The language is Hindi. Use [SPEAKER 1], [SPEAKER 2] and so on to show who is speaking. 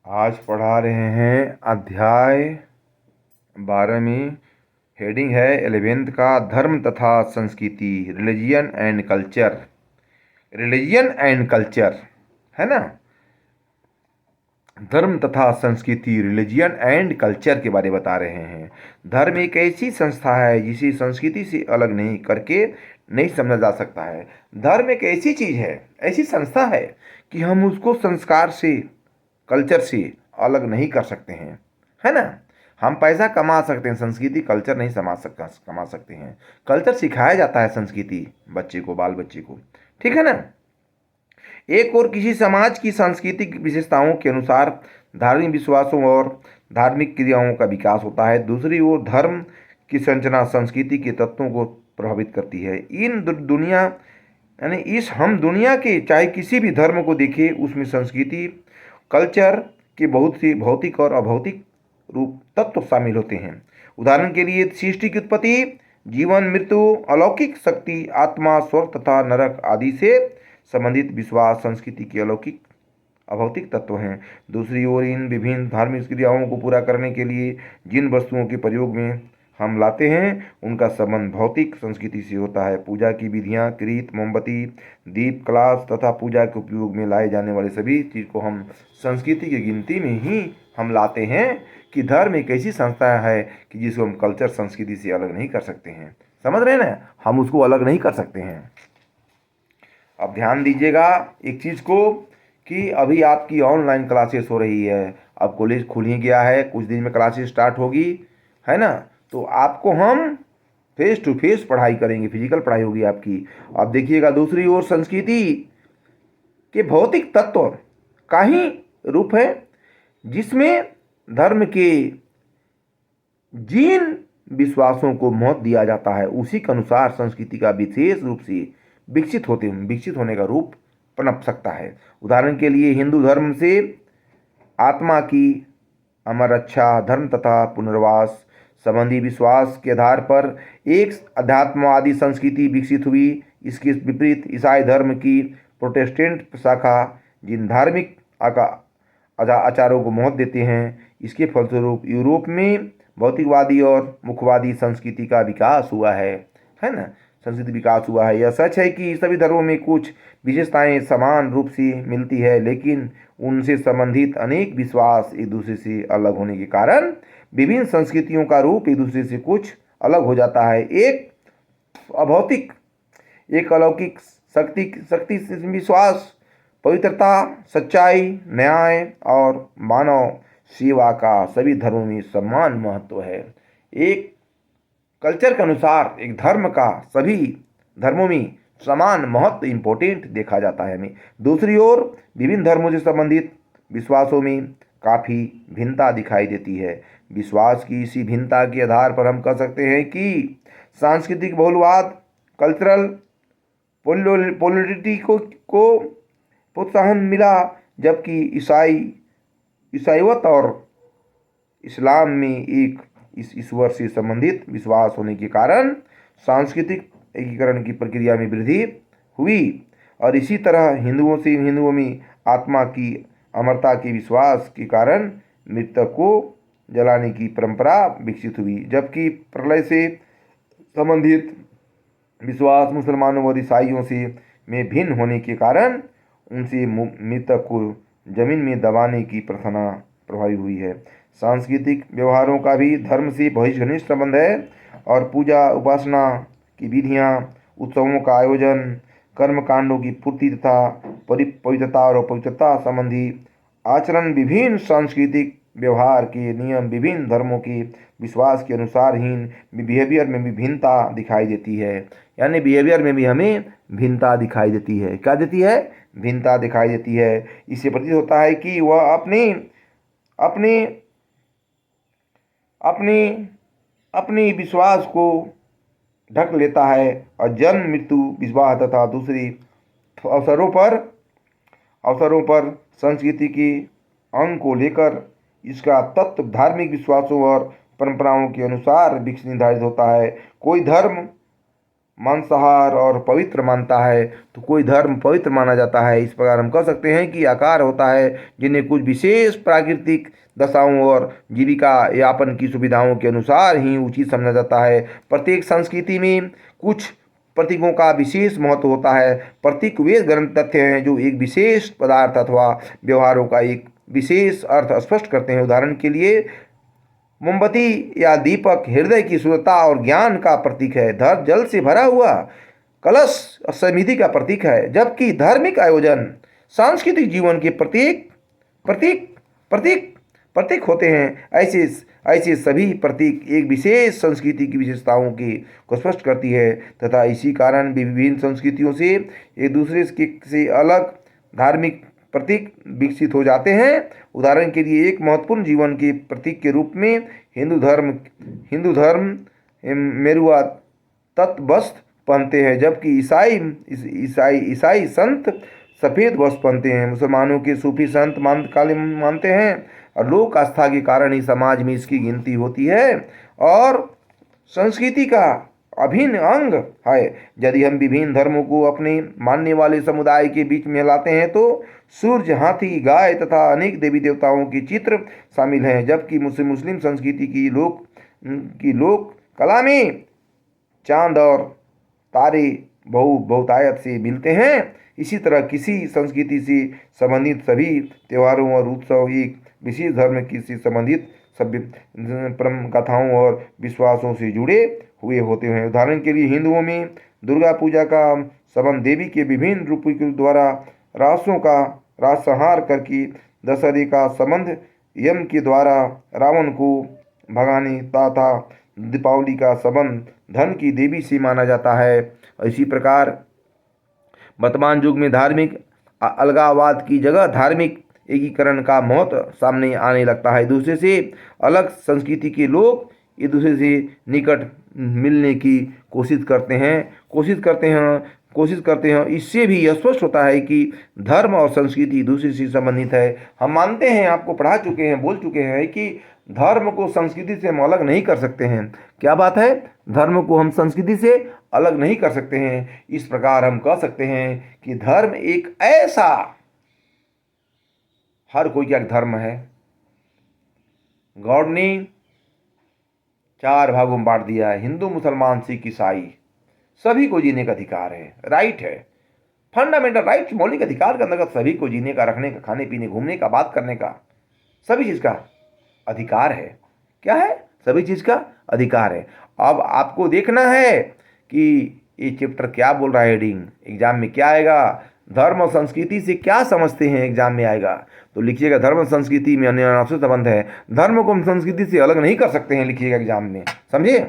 [SPEAKER 1] आज पढ़ा रहे हैं अध्याय 12 में। हेडिंग है 11th का धर्म तथा संस्कृति, religion and culture. Religion and culture है ना। धर्म तथा संस्कृति, रिलीजियन एंड कल्चर के बारे में बता रहे हैं। धर्म एक ऐसी संस्था है जिसे संस्कृति से अलग नहीं करके नहीं समझा जा सकता है। धर्म एक ऐसी चीज़ है, ऐसी संस्था है कि हम उसको संस्कार से, कल्चर से अलग नहीं कर सकते हैं, है ना। हम पैसा कमा सकते हैं, संस्कृति कल्चर नहीं कमा सकते हैं। कल्चर सिखाया जाता है संस्कृति बच्चे को, बाल बच्चे को, ठीक है ना। एक और किसी समाज की सांस्कृतिक विशेषताओं के अनुसार धार्मिक विश्वासों और धार्मिक क्रियाओं का विकास होता है। दूसरी ओर धर्म की संरचना संस्कृति के तत्वों को प्रभावित करती है। इन दुनिया यानी इस हम दुनिया के चाहे किसी भी धर्म को देखें, उसमें संस्कृति, कल्चर के बहुत सी भौतिक और अभौतिक रूप तत्व शामिल होते हैं। उदाहरण के लिए सृष्टि की उत्पत्ति, जीवन, मृत्यु, अलौकिक शक्ति, आत्मा, स्वर्ग तथा नरक आदि से संबंधित विश्वास संस्कृति के अलौकिक अभौतिक तत्व हैं। दूसरी ओर इन विभिन्न धार्मिक क्रियाओं को पूरा करने के लिए जिन वस्तुओं के प्रयोग में हम लाते हैं, उनका संबंध भौतिक संस्कृति से होता है। पूजा की विधियां, कीर्त, मोमबत्ती, दीप, कलश तथा पूजा के उपयोग में लाए जाने वाले सभी चीज़ को हम संस्कृति की गिनती में ही हम लाते हैं। कि धर्म एक ऐसी संस्था है कि जिसको हम कल्चर, संस्कृति से अलग नहीं कर सकते हैं। समझ रहे हैं ना, हम उसको अलग नहीं कर सकते हैं। अब ध्यान दीजिएगा एक चीज़ को कि अभी आपकी ऑनलाइन क्लासेस हो रही है। अब कॉलेज खुल ही गया है, कुछ दिन में क्लासेस स्टार्ट होगी, है ना। तो आपको हम फेस टू फेस पढ़ाई करेंगे, फिजिकल पढ़ाई होगी आपकी। अब देखिएगा दूसरी ओर संस्कृति के भौतिक तत्व का ही रूप है, जिसमें धर्म के जिन विश्वासों को महत्व दिया जाता है उसी के अनुसार संस्कृति का विशेष रूप से विकसित होने का रूप पनप सकता है। उदाहरण के लिए हिंदू धर्म से आत्मा की अमर रक्षा, धर्म तथा पुनर्वास संबंधी विश्वास के आधार पर एक अध्यात्मवादी संस्कृति विकसित हुई। इसके विपरीत ईसाई धर्म की प्रोटेस्टेंट शाखा जिन धार्मिक आचारों को महत्व देते हैं, इसके फलस्वरूप यूरोप में भौतिकवादी और मुखवादी संस्कृति का विकास हुआ है ना। संस्कृति विकास हुआ है। यह सच है कि सभी धर्मों में कुछ विशेषताएं समान रूप से मिलती है, लेकिन उनसे संबंधित अनेक विश्वास एक दूसरे से अलग होने के कारण विभिन्न संस्कृतियों का रूप एक दूसरे से कुछ अलग हो जाता है। एक अभौतिक, एक अलौकिक शक्ति विश्वास, पवित्रता, सच्चाई, न्याय और मानव सेवा का सभी धर्मों में समान महत्व है। एक कल्चर के अनुसार एक धर्म का सभी धर्मों में समान महत्व इम्पोर्टेंट देखा जाता है हमें। दूसरी ओर विभिन्न धर्मों से संबंधित विश्वासों में काफ़ी भिन्नता दिखाई देती है। विश्वास की इसी भिन्नता के आधार पर हम कह सकते हैं कि सांस्कृतिक बहुलवाद, कल्चरल पोलरिटी को प्रोत्साहन मिला, जबकि ईसाईवत और इस्लाम में एक इस ईश्वर से संबंधित विश्वास होने के कारण सांस्कृतिक एकीकरण की प्रक्रिया में वृद्धि हुई। और इसी तरह हिंदुओं में आत्मा की अमरता के विश्वास के कारण मृतक को जलाने की परंपरा विकसित हुई। जबकि प्रलय से संबंधित विश्वास मुसलमानों और ईसाइयों से में भिन्न होने के कारण उनसे मृतक को जमीन में दबाने की प्रथा प्रभावी हुई है। सांस्कृतिक व्यवहारों का भी धर्म से बहुत घनिष्ठ संबंध है, और पूजा उपासना की विधियाँ, उत्सवों का आयोजन, कर्मकांडों की पूर्ति तथा पवित्रता और अपवित्रता संबंधी आचरण, विभिन्न सांस्कृतिक व्यवहार के नियम विभिन्न धर्मों के विश्वास के अनुसार ही बिहेवियर में भी भिन्नता दिखाई देती है। यानी बिहेवियर में भी हमें भिन्नता दिखाई देती है। क्या देती है? भिन्नता दिखाई देती है। इससे प्रतीत होता है कि वह अपने विश्वास को ढक लेता है, और जन्म, मृत्यु, विवाह तथा दूसरी अवसरों पर संस्कृति के अंग को लेकर इसका तत्व धार्मिक विश्वासों और परंपराओं के अनुसार विकसित निर्धारित होता है। कोई धर्म मांसाहार और पवित्र मानता है तो कोई धर्म पवित्र माना जाता है। इस प्रकार हम कह सकते हैं कि आकार होता है जिन्हें कुछ विशेष प्राकृतिक दशाओं और जीविका यापन की सुविधाओं के अनुसार ही उचित समझा जाता है। प्रत्येक संस्कृति में कुछ प्रतीकों का विशेष महत्व होता है। प्रतीक वे ग्रंथ तथ्य हैं जो एक विशेष पदार्थ अथवा व्यवहारों का एक विशेष अर्थ स्पष्ट करते हैं। उदाहरण के लिए मोमबत्ती या दीपक हृदय की शुद्धता और ज्ञान का प्रतीक है। धर जल से भरा हुआ कलश समृद्धि का प्रतीक है, जबकि धार्मिक आयोजन सांस्कृतिक जीवन के प्रतीक प्रतीक प्रतीक प्रतीक होते हैं। ऐसे ऐसे सभी प्रतीक एक विशेष संस्कृति की विशेषताओं को स्पष्ट करती है तथा इसी कारण विभिन्न संस्कृतियों से एक दूसरे से अलग धार्मिक प्रतीक विकसित हो जाते हैं। उदाहरण के लिए एक महत्वपूर्ण जीवन के प्रतीक के रूप में हिंदू धर्म मेरुआ तत्व वस्त्र पहनते हैं, जबकि ईसाई संत सफ़ेद वस्त्र पहनते हैं। मुसलमानों के सूफी संत काले मानते हैं और लोक आस्था के कारण ही समाज में इसकी गिनती होती है और संस्कृति का अभिन्न अंग है। यदि हम विभिन्न धर्मों को अपने मानने वाले समुदाय के बीच में लाते हैं तो सूर्य, हाथी, गाय तथा अनेक देवी देवताओं के चित्र शामिल हैं, जबकि मुस्लिम संस्कृति की लोक कला में चांद और तारे बहुतायत से मिलते हैं। इसी तरह किसी संस्कृति से संबंधित सभी त्योहारों और उत्सव एक विशेष धर्म से संबंधित सभ्य परम कथाओं और विश्वासों से जुड़े हुए होते हैं। उदाहरण के लिए हिंदुओं में दुर्गा पूजा का संबंध देवी के विभिन्न रूपों के द्वारा रासों का रास संहार करके, दशहरे का संबंध यम के द्वारा रावण को भगाने तथा दीपावली का संबंध धन की देवी से माना जाता है। इसी प्रकार वर्तमान युग में धार्मिक अलगाववाद की जगह धार्मिक एकीकरण का महत्व सामने आने लगता है। दूसरे से अलग संस्कृति के लोग एक दूसरे से निकट मिलने की कोशिश करते हैं। इससे भी यह स्पष्ट होता है कि धर्म और संस्कृति दूसरे से संबंधित है। हम मानते हैं, आपको पढ़ा चुके हैं, बोल चुके हैं कि धर्म को संस्कृति से हम अलग नहीं कर सकते हैं। क्या बात है? धर्म को हम संस्कृति से अलग नहीं कर सकते हैं। इस प्रकार हम कह सकते हैं कि धर्म एक ऐसा, हर कोई का धर्म है। गॉड ने 4 भागों में बांट दिया है, हिंदू, मुसलमान, सिख, ईसाई। सभी को जीने का अधिकार है, राइट है, फंडामेंटल राइट, मौलिक अधिकार के अंतर्गत सभी को जीने का, रखने का, खाने पीने, घूमने का, बात करने का, सभी चीज़ का अधिकार है। क्या है? सभी चीज़ का अधिकार है। अब आपको देखना है कि ये चैप्टर क्या बोल रहा है, हेडिंग एग्जाम में क्या आएगा, धर्म और संस्कृति से क्या समझते हैं एग्जाम में आएगा। तो लिखिएगा धर्म और संस्कृति में अन्योन्याश्रित संबंध है। धर्म को हम संस्कृति से अलग नहीं कर सकते हैं, लिखिएगा एग्जाम में, समझिए।